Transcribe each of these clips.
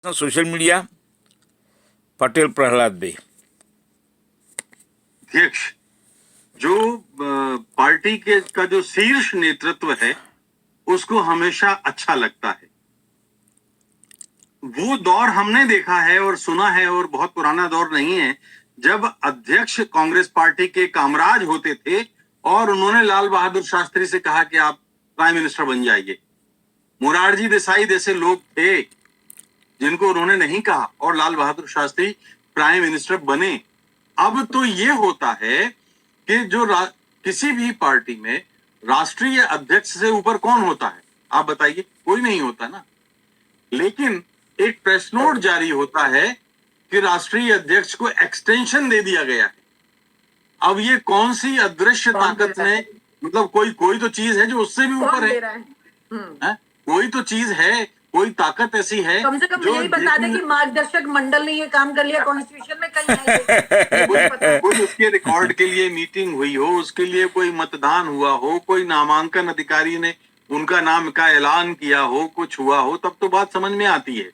Social media Patel Prahlad भाई अध्यक्ष जो पार्टी के का जो शीर्ष नेतृत्व है उसको हमेशा अच्छा लगता है। वो दौर हमने देखा है और सुना है और बहुत पुराना दौर नहीं है जब अध्यक्ष कांग्रेस पार्टी के कामराज होते थे और उन्होंने लाल बहादुर शास्त्री से कहा कि आप प्राइम मिनिस्टर बन जाइए। मोरारजी देसाई जैसे लोग थे जिनको उन्होंने नहीं कहा और लाल बहादुर शास्त्री प्राइम मिनिस्टर बने। अब तो ये होता है कि जो किसी भी पार्टी में राष्ट्रीय अध्यक्ष से ऊपर कौन होता है, आप बताइए? कोई नहीं होता ना। लेकिन एक प्रेस नोट जारी होता है कि राष्ट्रीय अध्यक्ष को एक्सटेंशन दे दिया गया है। अब ये कौन सी अदृश्य ताकत ने, मतलब कोई तो चीज है जो उससे भी ऊपर है। कोई तो चीज है, कोई ताकत ऐसी है। कम से कम यही बता दें कि मार्गदर्शक मंडल ने ये काम कर लिया कॉन्स्टिट्यूशन में कहीं है। कोई उसके रिकॉर्ड के लिए मीटिंग हुई हो, उसके लिए कोई मतदान हुआ हो, कोई नामांकन अधिकारी ने उनका नाम का ऐलान किया हो, कुछ हुआ हो, तब तो बात समझ में आती है।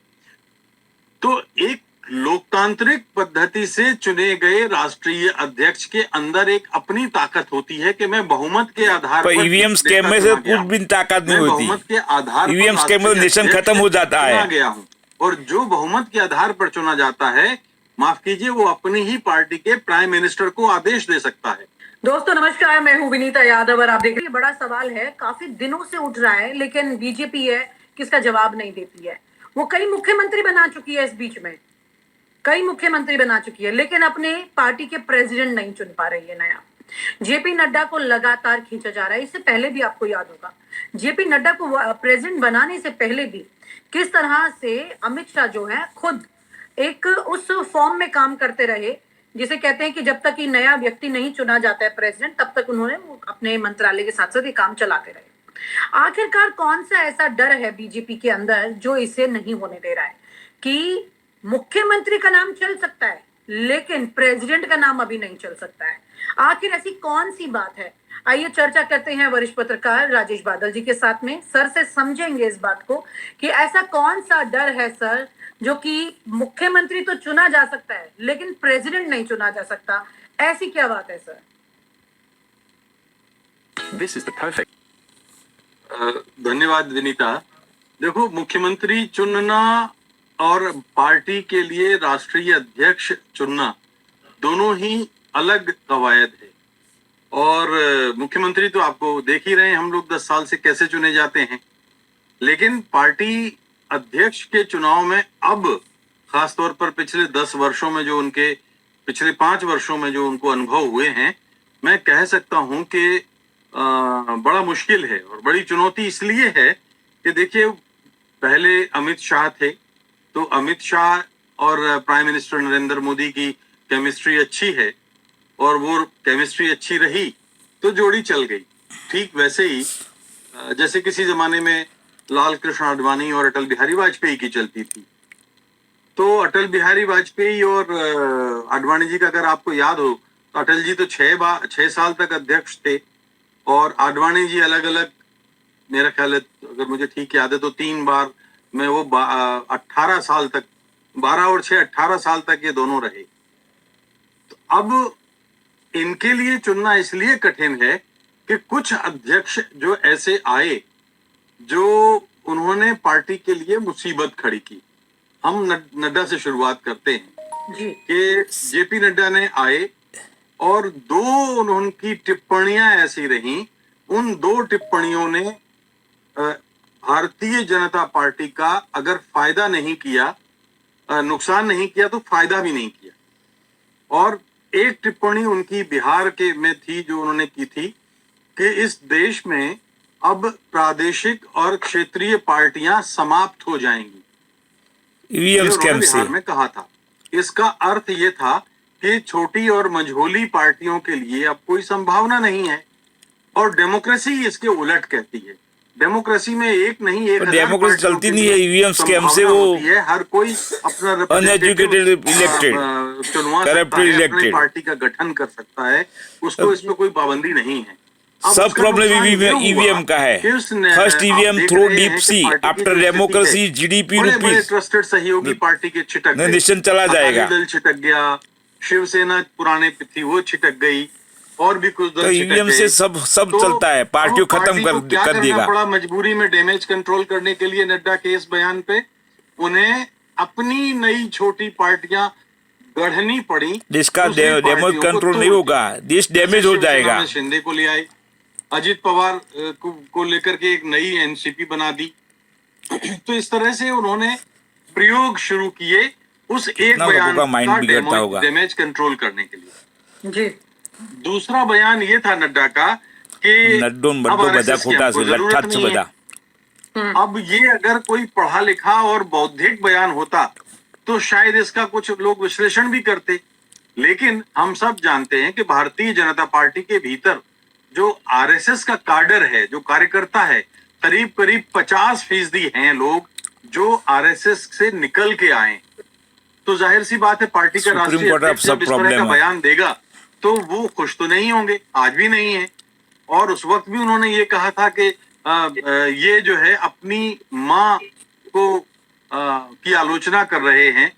तो एक लोकतांत्रिक पद्धति से चुने गए राष्ट्रीय अध्यक्ष के अंदर एक अपनी ताकत होती है कि मैं बहुमत के आधार पर ईवीएम स्कैम में से कुछ भी ताकत नहीं होती। बहुमत के आधार ईवीएम स्कैम में नेशन खत्म हो जाता है। गया हूं और जो बहुमत के आधार पर चुना जाता है, माफ कीजिए, वो अपनी ही पार्टी के प्राइम मिनिस्टर को आदेश दे सकता है। दोस्तों नमस्कार, मैं हूं विनीता यादव और आप देख रहे हैं। बड़ा सवाल है, काफी दिनों से उठ रहा है, लेकिन बीजेपी है किसका जवाब नहीं देती है। वो कई मुख्यमंत्री बना चुकी है, इस बीच में कई मुख्यमंत्री बना चुकी है, लेकिन अपने पार्टी के प्रेसिडेंट नहीं चुन पा रही है। नया जेपी नड्डा को लगातार खींचा जा रहा है। इससे पहले भी आपको याद होगा, जेपी नड्डा को प्रेसिडेंट बनाने से पहले भी किस तरह से अमित शाह जो है खुद एक उस फॉर्म में काम करते रहे जिसे कहते हैं कि जब तक ये नया व्यक्ति नहीं चुना जाता है प्रेसिडेंट, तब तक उन्होंने अपने मंत्रालय के साथ साथ ये काम चलाते रहे। आखिरकार कौन सा ऐसा डर है बीजेपी के अंदर जो इसे नहीं होने दे रहा है कि मुख्यमंत्री का नाम चल सकता है लेकिन प्रेसिडेंट का नाम अभी नहीं चल सकता है? आखिर ऐसी कौन सी बात है? आइए चर्चा करते हैं वरिष्ठ पत्रकार राजेश बादल जी के साथ में। सर से समझेंगे इस बात को कि ऐसा कौन सा डर है सर जो कि मुख्यमंत्री तो चुना जा सकता है लेकिन प्रेसिडेंट नहीं चुना जा सकता। ऐसी क्या बात है sir? This is the perfect. धन्यवाद विनीता। देखो, मुख्यमंत्री चुनना और पार्टी के लिए राष्ट्रीय अध्यक्ष चुनना दोनों ही अलग कवायद है। और मुख्यमंत्री तो आपको देख ही रहे हैं हम लोग 10 साल से कैसे चुने जाते हैं, लेकिन पार्टी अध्यक्ष के चुनाव में अब खासतौर पर पिछले 10 वर्षों में जो उनके पिछले 5 वर्षों में जो उनको अनुभव हुए हैं, मैं कह सकता हूं कि बड़ा मुश्किल है और बड़ी चुनौती इसलिए है कि देखिए, पहले अमित शाह थे तो अमित शाह और प्राइम मिनिस्टर नरेंद्र मोदी की केमिस्ट्री अच्छी है और वो केमिस्ट्री अच्छी रही तो जोड़ी चल गई। ठीक वैसे ही जैसे किसी जमाने में लाल कृष्ण आडवाणी और अटल बिहारी वाजपेयी की चलती थी। तो अटल बिहारी वाजपेयी और आडवाणी जी का अगर आपको याद हो तो अटल जी तो 6 साल तक अध्यक्ष थे और आडवाणी जी अलग अलग, मेरा ख्याल है अगर मुझे ठीक याद है तो 3 बार में वो 18 साल तक, 12 और 6 18 साल तक ये दोनों रहे। तो अब इनके लिए चुनना इसलिए कठिन है कि कुछ अध्यक्ष जो ऐसे आए जो उन्होंने पार्टी के लिए मुसीबत खड़ी की। हम नड्डा से शुरुआत करते हैं कि जेपी नड्डा ने आए और 2 उनकी टिप्पणियां ऐसी रहीं, उन 2 टिप्पणियों ने भारतीय जनता पार्टी का अगर फायदा नहीं किया, नुकसान नहीं किया तो फायदा भी नहीं किया। और एक टिप्पणी उनकी बिहार के में थी जो उन्होंने की थी कि इस देश में अब प्रादेशिक और क्षेत्रीय पार्टियां समाप्त हो जाएंगी। ईवीएम स्कैम से बिहार में कहा था। इसका अर्थ ये था कि छोटी और मझोली पार्टियों के लिए अब कोई संभावना नहीं है और डेमोक्रेसी इसके उलट कहती है। डेमोक्रेसी में एक नहीं, एक डेमोक्रेसी चलती नहीं है। ईवीएम स्कैम से वो है, हर कोई अपना अनएजुकेटेड इलेक्टेड, चुनवा सकता है, अपनी पार्टी का गठन कर सकता है, उसको इस पर कोई पाबंदी नहीं है। अब सब उसका प्रॉब्लम नुकसान ये हुआ ईवीएम का है। कि उसने- फर्स्ट आप ईवीएम देख थ्रू रहे डीप हैं कि सी पार्टी की आफ्टर जो स्थिति डेमोक्रेसी है, जीडीपी बड़े बड़े रुपीज ट्रस्टेड सहयोगी पार्टी के छिटक गए। निश्चय चला अकाली जाएगा। दल छिटक गया, शिवसेना पुराने पे थी वो छिटक गई, और भी कुछ तो दल छिटक ईवीएम गए। से सब तो चलता है, पार्टियों अब खत्म पार्टी को क्या कर करना देगा। पड़ा मजबूरी में डैमेज कंट्रोल करने के लिए नड्डा के इस बयान पे उन्हें अपनी नई छोटी पार्टियां गढ़नी पड़ी। जिसका दूसरी डैमेज पार्टियों को कंट्रोल तोड़ नहीं के। होगा, देश जैसे डैमेज हो शिवसेना जाएगा। में शिंदे को ले आए, अजित पवार को लेकर के एक नई एनसीपी बना दी। तो इस तरह से उन्होंने प्रयोग शुरू किए उस एक कितना लोगों बयान का माइंड का बिगड़ता होगा। डैमेज कंट्रोल करने के लिए। जी। दूसरा बयान ये था नड्डा का कि नड्डों अब बड्डो बजा आरएसएस की खोटा हमको से जरूरत लट्ठा से नहीं है। बजा। अब ये अगर कोई पढ़ा लिखा और बौद्धिक बयान होता तो शायद इसका कुछ लोग विश्लेषण भी करते, लेकिन हम सब जानते हैं कि भारतीय जनता पार्टी के भीतर जो आरएसएस का काडर है, जो कार्यकर्ता है, करीब करीब 50% हैं लोग जो आरएसएस से निकल के आए। तो जाहिर सी बात है पार्टी का सुप्रीम राष्ट्रीय कोर्ट अब अध्यक्ष सब जब इस तरह प्रॉब्लम का है। बयान देगा तो वो खुश तो नहीं होंगे, आज भी नहीं है। और उस वक्त भी उन्होंने ये कहा था कि ये जो है अपनी माँ को की आलोचना कर रहे हैं,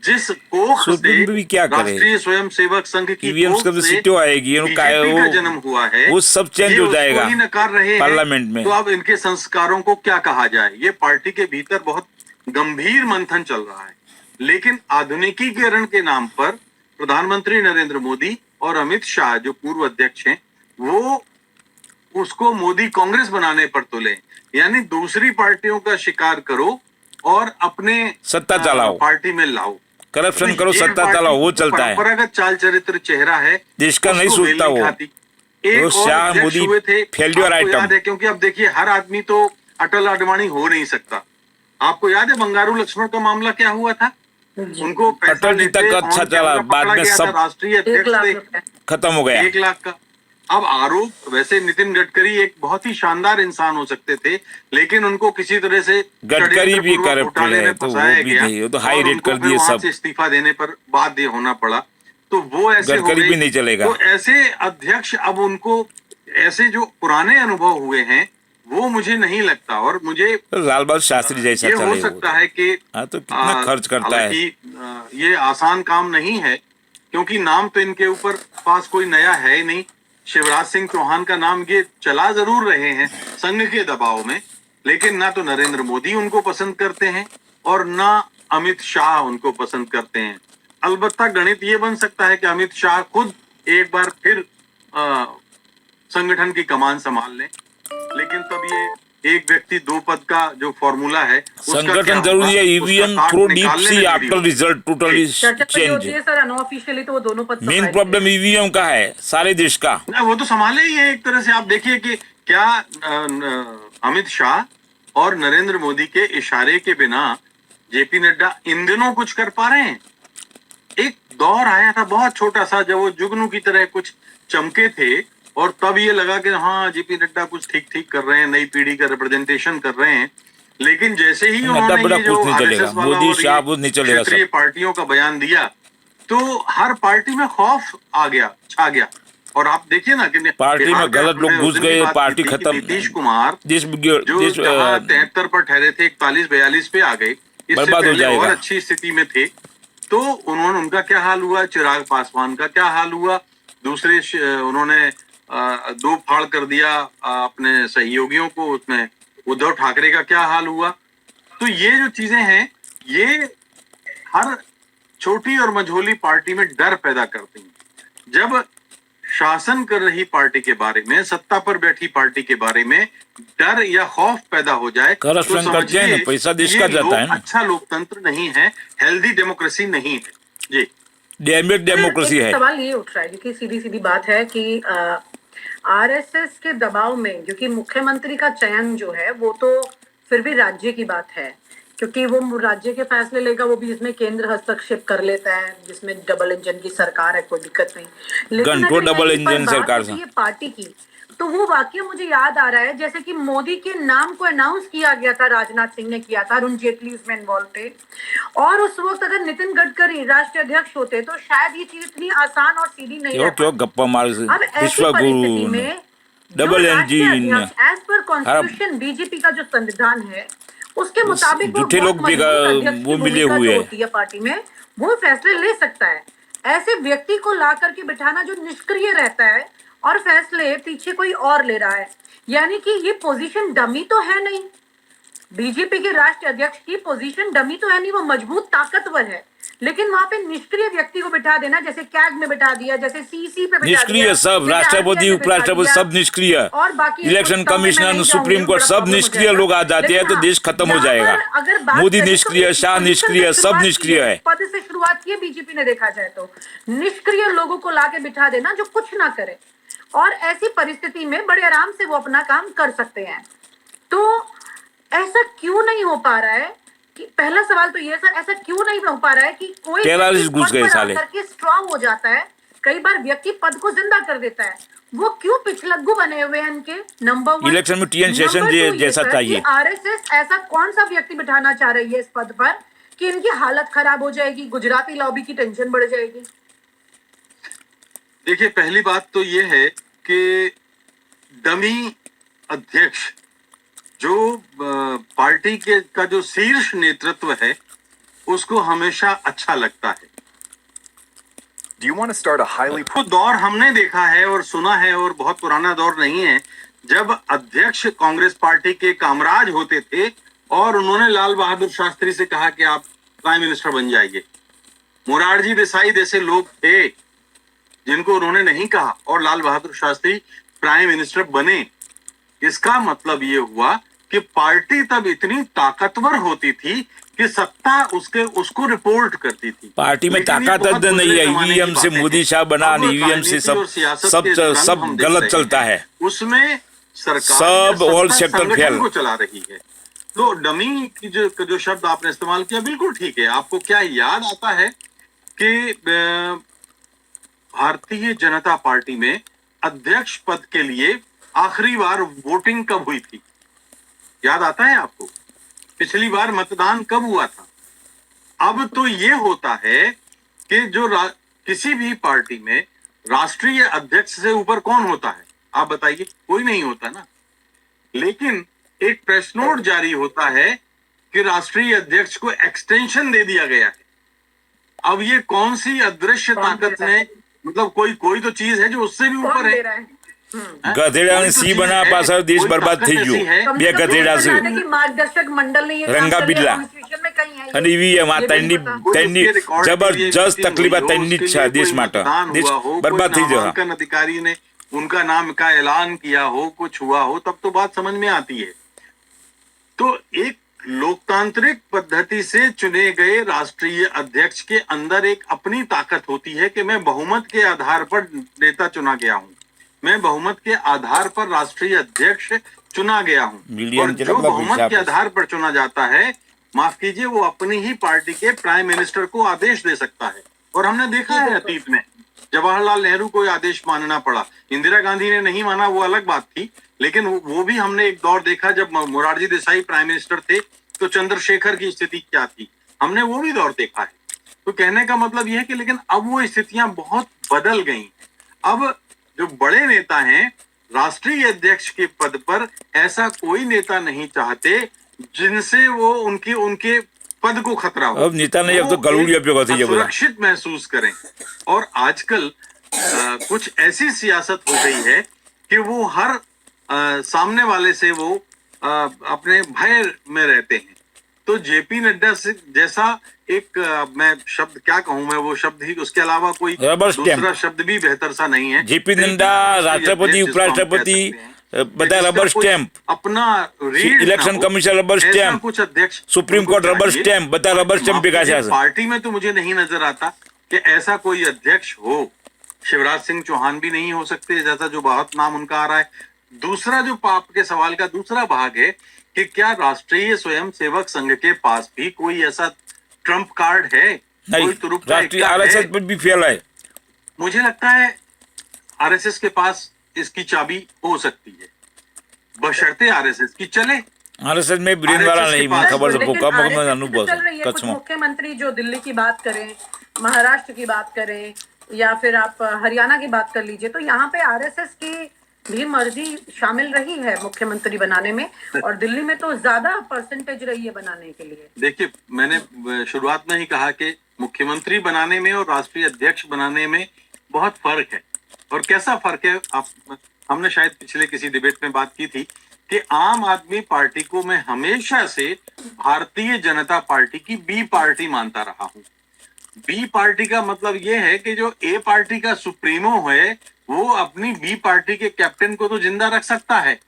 जिस कोख से सुप्रीम भी क्या करे? राष्ट्रीय स्वयंसेवक संघ की ईवीएम कोख का तो से सीटों आएगी, बीजेपी का जन्म हुआ है, वो सब चेंज ये हो उसको जाएगा ही नकार रहे हैं। पार्लियामेंट में। तो अब इनके संस्कारों को क्या कहा जाए? ये पार्टी के भीतर बहुत गंभीर मंथन चल रहा है। लेकिन आधुनिकीकरण के नाम पर प्रधानमंत्री नरेंद्र मोदी और अमित शाह जो पूर्व अध्यक्ष हैं, वो उसको मोदी कांग्रेस बनाने पर तुले, यानी दूसरी पार्टियों का शिकार करो और अपने सत्ता चलाओ, पार्टी में लाओ, करप्शन तो करो, ये सत्ता पार्टी चलाओ, वो चलता है। परंपरागत चाल चरित्र चेहरा है जिसका नहीं उसको सूझता मेल नहीं वो। खाती। एक वो और शाह अध्यक्ष मोदी हुए थे, failure आपको item। याद है, क्योंकि अब देखिए हर आदमी तो अटल आडवाणी हो नहीं सकता। आपको याद है बंगारू लक्ष्मण का मामला क्या हुआ था? उनको पैसा अटल जी लेते तक अच्छा on चला, कैमरा बाद पकड़ा में गया था सब राष्ट्रीय 1 अध्यक्ष लाख से रुपए। खत्म हो गया। 1 लाख का। अब आरोप, वैसे नितिन गडकरी एक बहुत ही शानदार इंसान हो सकते थे, लेकिन उनको किसी तरह से गडकरी भी षड्यंत्रपूर्वक करप्टेड घोटाले है, में तो वो फंसाया भी गया नहीं, वो तो हाई और रेट उनको कर फिर दिए वहां सब। से इस्तीफा देने पर बाध्य होना पड़ा। तो वो ऐसे हो गडकरी गए। भी नहीं चलेगा। तो ऐसे अध्यक्ष अब उनको ऐसे जो पुराने अनुभव हुए हैं वो मुझे नहीं लगता, और मुझे तो लाल बहादुर शास्त्री जैसा ये हो चले सकता है कि हाँ, तो कितना खर्च करता है। हालांकि ये आसान काम नहीं है, क्योंकि नाम तो इनके ऊपर पास कोई नया है ही नहीं। शिवराज सिंह चौहान का नाम ये चला जरूर रहे हैं संघ के दबाव में, लेकिन ना तो नरेंद्र मोदी उनको पसंद करते हैं और ना अमित शाह उनको पसंद करते हैं। अलबत्ता गणित ये बन सकता है कि अमित शाह खुद एक बार फिर संगठन की कमान संभाल लें, लेकिन तब ये एक व्यक्ति दो पद का जो फॉर्मूला है उसका क्या संगठन होगा, जरूरी है। उसका ईवीएम काट थ्रू डीप निकालने सी में देरी आफ्टर होगी। रिजल्ट टोटली चर्चा तो ये होती चेंज। है सर अनऑफिशियली तो वो दोनों पद मेन supply प्रॉब्लम किए। ईवीएम का है सारे देश का। ना वो तो संभाले ही है एक तरह से। आप देखिए कि क्या अमित शाह और नरेंद्र मोदी के इशारे के बिना जेपी नड्डा इन दिनों कुछ कर पा रहे हैं? एक दौर आया था बहुत छोटा सा जब वो जुगनू की तरह कुछ चमके थे, और तब ये लगा कि हाँ जेपी नड्डा कुछ ठीक ठीक कर रहे हैं, नई पीढ़ी का रिप्रेजेंटेशन कर रहे हैं। लेकिन जैसे ही उन्होंने बड़ा ये जो कुछ नहीं चलेगा, आरएसएस वाला मोदी और शाह ये कुछ नहीं चलेगा क्षेत्रीय सब। पार्टियों का बयान दिया तो हर पार्टी में खौफ आ गया, छा गया। और आप देखिए ना कि पार्टी बिहार में का गलत लोग हमने घुस उस दिन भी गए, बात पार्टी की थी कि खत्म। नीतीश कुमार देश जो जहां 73 पर ठहरे थे 41-42 पे आ गए, इससे बर्बाद हो पहले जाएगा। और अच्छी स्थिति में थे। तो उनका क्या हाल हुआ, चिराग पासवान का क्या हाल हुआ, दूसरे उन्होंने दो फाड़ कर दिया अपने सहयोगियों को, उसमें उद्धव ठाकरे का क्या हाल हुआ। तो ये जो चीजें हैं ये हर छोटी और मझोली पार्टी में डर पैदा करती हैं। जब शासन कर रही पार्टी के बारे में, सत्ता पर बैठी पार्टी के बारे में डर या खौफ पैदा हो जाए तो करप्शन करते हैं ना, पैसा देश का जाता है ना। अच्छा लोकतंत्र नहीं है, हेल्दी डेमोक्रेसी नहीं है। जी, डैमेज डेमोक्रेसी एक है। सवाल ये उठ रहा है क्योंकि सीधी सीधी बात है कि आरएसएस के दबाव में, क्योंकि मुख्यमंत्री का चयन जो है वो तो फिर भी राज्य की बात है, क्योंकि वो राज्य के फैसले लेगा, वो भी इसमें केंद्र हस्तक्षेप कर लेता है, जिसमें डबल इंजन की सरकार है, कोई दिक्कत नहीं। लेकिन घंटों अगर डबल कहीं पर इंजन बात सरकार होती से। है पार्टी की, तो वो वाकई मुझे याद आ रहा है जैसे कि मोदी के नाम को अनाउंस किया गया था, राजनाथ सिंह ने किया था, अरुण जेटली उसमें इन्वॉल्व थे, और उस वक्त अगर नितिन गडकरी राष्ट्रीय अध्यक्ष होते तो शायद ये चीज इतनी आसान और सीधी नहीं क्यों रह क्यों गप्पा मार अब ऐसी विश्व परिस्थिति गुरु में double engine. As per constitution BJP का जो संविधान है उसके मुताबिक वो झूठे बहुत लोग भी मजबूत अध्यक्ष की वो मिले भूमिका हुए जो हैं। होती है पार्टी में, वो फैसले ले सकता है। ऐसे व्यक्ति को ला करके बिठाना जो निष्क्रिय रहता है और फैसले पीछे कोई और ले रहा है, यानी कि ये पोजीशन डमी तो है नहीं। बीजेपी के राष्ट्रीय अध्यक्ष की पोजीशन डमी तो है नहीं, वो मजबूत ताकतवर है, लेकिन वहां पे निष्क्रिय व्यक्ति को बिठा देना, जैसे कैग में बिठा दिया, जैसे सीसी पे बिठा निष्क्रिय दिया, सब, जैसे राष्ट्रपति RBI में बिठा उपराष्ट्रपति दिया, सब निष्क्रिय, और बाकी इलेक्शन कुछ में कमिश्नर नहीं सुप्रीम जाऊंगी, कोर्ट बड़ा सब प्रॉब्लम हो निष्क्रिय जाएगा। लोग आ जाते हैं लेकिन तो देश खत्म हो यहाँ जाएगा। पर अगर बात मोदी करें तो निष्क्रिय, एक शाह पोजीशन से निष्क्रिय, सब शुरुआत की निष्क्रिय है। पद से शुरुआत की है बीजेपी ने, देखा जाए तो निष्क्रिय लोगों को लाके बिठा देना जो कुछ ना करे, और ऐसी परिस्थिति में बड़े आराम से वो अपना काम कर सकते हैं। तो ऐसा क्यों नहीं हो पा रहा है कि, पहला सवाल तो ये सर, ऐसा क्यों नहीं हो पा रहा है कि कोई टेररिस्ट घुस गए साले। करके स्ट्रांग हो जाता है, कई बार व्यक्ति पद को जिंदा कर देता है, वो क्यों पिछलग्गू बने हुए हैं इनके? नंबर 1 इलेक्शन में TN सेशन जैसा चाहिए। आरएसएस ऐसा कौन सा व्यक्ति बिठाना चाह रही है इस पद पर कि इनकी हालत खराब हो जाएगी, गुजराती लॉबी की टेंशन बढ़ जाएगी? देखिए, पहली बात तो ये है कि डमी अध्यक्ष जो पार्टी के का जो शीर्ष नेतृत्व है उसको हमेशा अच्छा लगता है। Do you want to start a highly वो दौर हमने देखा है और सुना है, और बहुत पुराना दौर नहीं है, जब अध्यक्ष कांग्रेस पार्टी के कामराज होते थे और उन्होंने लाल बहादुर शास्त्री से कहा कि आप प्राइम मिनिस्टर बन जाइए। मोरारजी देसाई जैसे लोग थे जिनको उन्होंने नहीं कहा और लाल बहादुर शास्त्री प्राइम मिनिस्टर बने। इसका मतलब ये हुआ कि पार्टी तब इतनी ताकतवर होती थी कि सत्ता उसको रिपोर्ट करती थी। पार्टी में लेकिन ये ताकत बहुत नहीं बुरे है, जमाने की ईवीएम से बातें मोदी हैं। शाह बना, अब ईवीएम से राजनीति और सियासत के रंग सब हम देख गलत रहे चलता हैं। है। उसमें सरकार सब या ऑल सत्ता सेक्टर संगठन फेल। को चला रही है। तो डमी की जो शब्द आपने इस्तेमाल किया बिल्कुल ठीक है। आपको क्या याद आता है कि भारतीय जनता पार्टी में अध्यक्ष पद के लिए आखिरी बार वोटिंग कब हुई थी? याद आता है आपको? पिछली बार मतदान कब हुआ था? अब तो ये होता है कि जो किसी भी पार्टी में राष्ट्रीय अध्यक्ष से ऊपर कौन होता है? आप बताइए, कोई नहीं होता ना। लेकिन एक प्रेस नोट जारी होता है कि राष्ट्रीय अध्यक्ष को एक्सटेंशन दे दिया गया है। अब ये कौन सी अदृश्य ताकत ने, मतलब कोई तो चीज है जो उससे भी ऊपर है। गधेड़ा ने सी बना पासा देश बर्बाद થઈ ગયો બે ગધેડા છે मार्गदर्शक मंडल ने ये रंगा बिल्ला में कहीं है અને ईवीएम આ તૈની जबरदस्त तकलीफ तैनी છે देश માટે देश बर्बाद થઈ જશે। नामांकन अधिकारी ने उनका नाम का ऐलान किया हो, कुछ हुआ हो, तब तो बात समझ में आती है। तो एक लोकतांत्रिक पद्धति से चुने गए राष्ट्रीय अध्यक्ष के अंदर एक अपनी ताकत होती है कि मैं बहुमत के आधार पर नेता चुना गया हूं, मैं बहुमत के आधार पर राष्ट्रीय अध्यक्ष चुना गया हूं। और जो बहुमत के आधार पर चुना जाता है, माफ कीजिए, वो अपनी ही पार्टी के प्राइम मिनिस्टर को आदेश दे सकता है। और हमने देखा है अतीत में जवाहरलाल नेहरू को आदेश मानना पड़ा, इंदिरा गांधी ने नहीं माना, वो अलग बात थी। लेकिन वो भी हमने एक दौर देखा जब मोरारजी देसाई प्राइम मिनिस्टर थे तो चंद्रशेखर की स्थिति क्या थी, हमने वो भी दौर देखा है। तो कहने का मतलब यह है कि लेकिन अब वो स्थितियां बहुत बदल गई। अब जो बड़े नेता हैं राष्ट्रीय अध्यक्ष के पद पर, ऐसा कोई नेता नहीं चाहते जिनसे वो उनके पद को खतरा हो। अब नेता नहीं, अब तो गलूड़िया पे होती है, सुरक्षित महसूस करें। और आजकल कुछ ऐसी सियासत हो गई है कि वो हर सामने वाले से वो अपने भय में रहते हैं। तो जेपी नड्डा से जैसा एक मैं शब्द क्या कहूं, मैं वो शब्द ही, उसके अलावा कोई दूसरा शब्द भी बेहतर सा नहीं है। जेपी नड्डा राष्ट्रपति उपराष्ट्रपति बता रबर स्टैंप, अपना इलेक्शन कमीशन रबर स्टैंप, कुछ अध्यक्ष सुप्रीम कोर्ट रबर स्टैंप, बता रबर स्टैंप पे कैसे पार्टी में तो मुझे नहीं नजर आता कि ऐसा कोई अध्यक्ष हो। शिवराज सिंह चौहान भी नहीं हो सकते, जैसा जो बहुत नाम उनका आ रहा है। दूसरा जो पाप के सवाल का दूसरा भाग है कि क्या राष्ट्रीय स्वयंसेवक संघ के पास भी कोई ऐसा ट्रम्प कार्ड है? नहीं, राष्ट्रीय आरएसएस पर भी फेल है। मुझे लगता है आरएसएस के पास इसकी चाबी हो सकती है, बशर्ते आरएसएस की चले। आरएसएस में ब्रेन वाला नहीं, मैं खबर से भूखा मगर अनुभव कुछ मुख्यमंत्री जो दिल्ली की बात करें, महाराष्ट्र की बात करें, या फिर आप हरियाणा की बात कर लीजिए, तो यहाँ पे आरएसएस की भी मर्जी शामिल रही है मुख्यमंत्री बनाने में, और दिल्ली में तो ज्यादा परसेंटेज रही है बनाने के लिए। देखिए, मैंने शुरुआत में ही कहा कि मुख्यमंत्री बनाने में और राष्ट्रीय अध्यक्ष बनाने में बहुत फर्क है। और कैसा फर्क है, हमने शायद पिछले किसी डिबेट में बात की थी कि आम आदमी पार्टी को मैं हमेशा से भारतीय जनता पार्टी की बी पार्टी मानता रहा हूं। बी पार्टी का मतलब यह है कि जो ए पार्टी का सुप्रीमो है वो अपनी बी पार्टी के कैप्टन को तो जिंदा रख सकता है,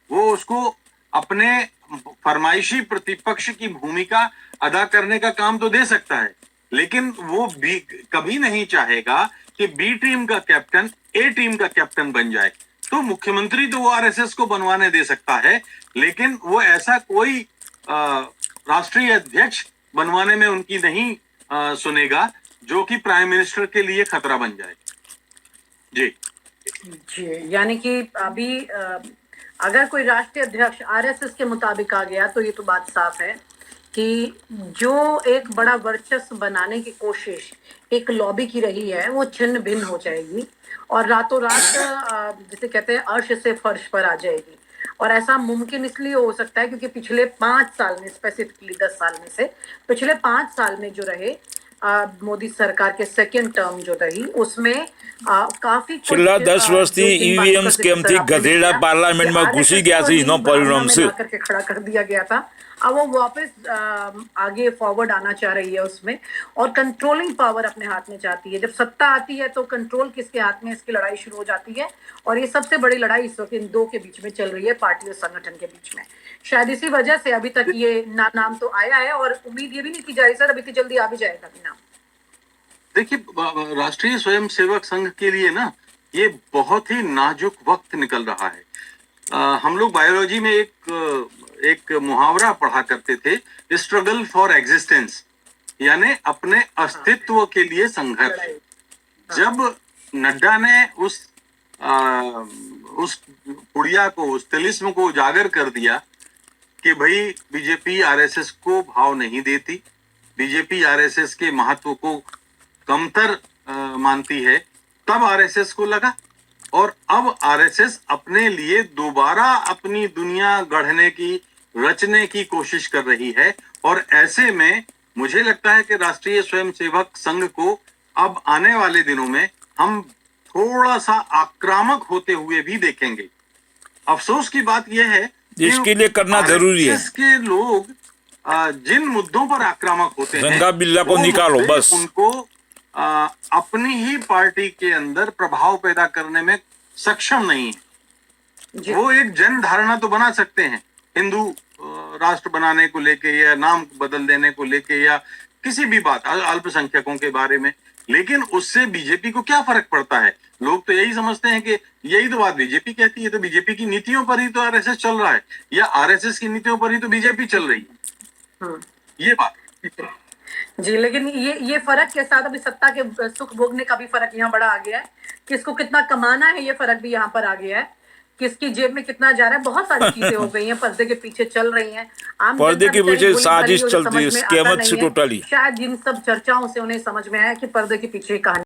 वो उसको अपने फरमाइशी प्रतिपक्ष की भूमिका अदा करने का काम तो दे सकता है, लेकिन वो भी कभी नहीं चाहेगा कि बी टीम का कैप्टन ए टीम का कैप्टन बन जाए। तो मुख्यमंत्री तो वो आरएसएस को बनवाने दे सकता है, लेकिन वो ऐसा कोई राष्ट्रीय अध्यक्ष बनवाने में उनकी नहीं सुनेगा जो कि प्राइम मिनिस्टर के लिए खतरा बन जाए। जी जी, यानी कि अभी अगर कोई राष्ट्रीय अध्यक्ष आरएसएस के मुताबिक आ गया तो ये तो बात साफ है कि जो एक बड़ा वर्चस्व बनाने की कोशिश एक लॉबी की रही है वो छिन्न भिन्न हो जाएगी और रातों रात जिसे कहते हैं अर्श से फर्श पर आ जाएगी। और ऐसा मुमकिन इसलिए हो सकता है क्योंकि पिछले 5 साल में, स्पेसिफिकली 10 साल में से पिछले 5 साल में जो रहे मोदी सरकार के सेकेंड टर्म जो रही उसमें काफी છેલ્લા 10 વર્ષથી ईवीएम સ્કેમથી ગધેડા પાર્લામેન્ટમાં ઘૂસી ગયા છે એનો પરિણામ છે। करके खड़ा कर दिया गया था, अब वो वापस आगे फॉरवर्ड आना चाह रही है उसमें और कंट्रोलिंग पावर अपने हाथ में चाहती है। जब सत्ता आती है तो कंट्रोल किसके हाथ में, इसकी लड़ाई शुरू हो जाती है और ये सबसे बड़ी लड़ाई इस वक्त इन दो के बीच में चल रही है, पार्टी और संगठन के बीच में। शायद इसी वजह से अभी तक ये नाम तो आया है और उम्मीद ये भी नहीं की जा रही सर अभी तो जल्दी आ भी जाएगा भी नाम। देखिए, राष्ट्रीय स्वयंसेवक संघ के लिए ना ये बहुत ही नाजुक वक्त निकल रहा है। हम लोग बायोलॉजी में एक मुहावरा पढ़ा करते थे, स्ट्रगल फॉर एग्जिस्टेंस, यानी अपने अस्तित्व के लिए संघर्ष। जब नड्डा ने उस पुड़िया को, उस तिलिस्म को उजागर कर दिया कि भाई बीजेपी आरएसएस को भाव नहीं देती, बीजेपी आरएसएस के महत्व को कमतर मानती है, तब आरएसएस को लगा और अब आरएसएस अपने लिए दोबारा अपनी दुनिया गढ़ने की, रचने की कोशिश कर रही है। और ऐसे में मुझे लगता है कि राष्ट्रीय स्वयंसेवक संघ को अब आने वाले दिनों में हम थोड़ा सा आक्रामक होते हुए भी देखेंगे। अफसोस की बात यह है इसके लिए करना जरूरी है। इसके लोग जिन मुद्दों पर आक्रामक होते हैं, रंगा बिल्ला को निकालो बस, उनको अपनी ही पार्टी के अंदर प्रभाव पैदा करने में सक्षम नहीं है। वो एक जन धारणा तो बना सकते हैं हिंदू राष्ट्र बनाने को लेके या नाम बदल देने को लेके या किसी भी बात अल्पसंख्यकों के बारे में, लेकिन उससे बीजेपी को क्या फर्क पड़ता है। लोग तो यही समझते हैं कि यही तो बात बीजेपी कहती है, तो बीजेपी की नीतियों पर ही तो आरएसएस चल रहा है या आरएसएस की नीतियों पर ही तो बीजेपी चल रही है। ये बात जी, लेकिन ये फर्क के साथ अभी सत्ता के सुख भोगने का भी फर्क यहाँ बड़ा आ गया है, किसको कितना कमाना है ये फर्क भी यहाँ पर आ गया है, किसकी जेब में कितना जा रहा है। बहुत सारी चीजें हो गई हैं, पर्दे के पीछे चल रही हैं, आम पर्दे के पीछे साजिश चलती है, स्कैमत से टोटली। शायद जिन सब चर्चाओं से उन्हें समझ में आया कि पर्दे के पीछे कहानी